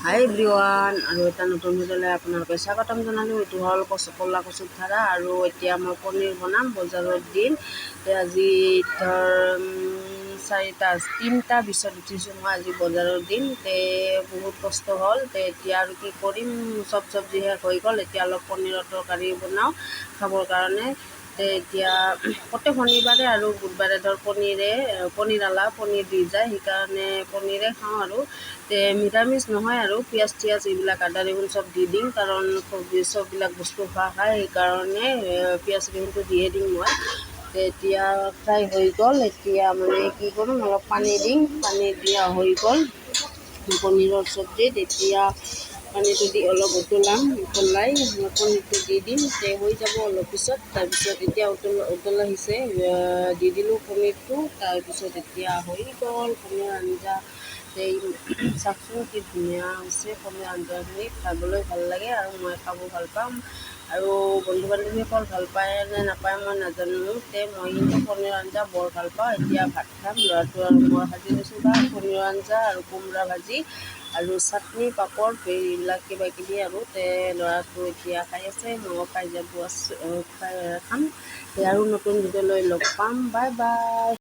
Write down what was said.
হাই everyone আৰু এটা নতুন ভিডিঅ'লৈ আপোনালোকে স্বাগতম জনালোঁ। এইটো হ'ল ক'লা কচুৰ ঠাৰা আৰু এতিয়া মই পনীৰ বনাম। বজাৰৰ দিন আজি ধৰ 3টা বিছত উঠিছোঁ মই। আজি বজাৰৰ দিন বহুত কষ্ট হ'ল। এতিয়া আৰু কি কৰিম, চব চব্জি শেষ হৈ গ'ল। এতিয়া অলপ পনীৰৰ তৰকাৰী বনাওঁ খাবৰ কাৰণে। এতিয়া প্ৰত্যেক শনিবাৰে আৰু বুধবাৰে ধৰ পনীৰ দি যায়, সেইকাৰণে পনীৰে খাওঁ আৰু নিৰামিষ নহয় আৰু পিঁয়াজ চিয়াজ এইবিলাক আদা ৰহুন চব দি দিম, কাৰণ চববিলাক বস্তু খোৱা খায়, সেইকাৰণে পিঁয়াজ ৰহুনটো দিয়ে দিম মই। এতিয়া ফ্ৰাই হৈ গ'ল। এতিয়া মানে কি কৰোঁ, অলপ পানী দিম, পানী দিয়া হৈ গ'ল পনীৰৰ চব্জিত। এতিয়া পানীটো দি অলপ উতলাই পনীৰটো দি দিম, হৈ যাব অলপ পিছত। তাৰপিছত এতিয়া উতল আহিছে, দি দিলোঁ পনীৰটো। তাৰপিছত এতিয়া হৈ গ'ল পনীৰ আঞ্জা। চাওকচোন কি ধুনীয়া হৈছে পনীৰ আঞ্জাখিনি, খাবলৈ ভাল লাগে আৰু মই খাব ভাল পাম। আৰু বন্ধু বান্ধৱীসকল ভাল পায় নে নাপায় মই নাজানো, মই কিন্তু পনীৰ আঞ্জা বৰ ভাল পাওঁ। এতিয়া ভাত খাম, ল'ৰাটো আৰু মই ভাজি লৈছোঁ পনীৰৰ আঞ্জা আৰু কোমোৰা ভাজি আৰু চাটনি পাপৰ এইবিলাক কিবা কিবি আৰু ল'ৰাটো এতিয়া খাই আছে, ময়ো খাই খাম। আৰু নতুন ভিডিঅ'লৈ লগ পাম। Bye bye.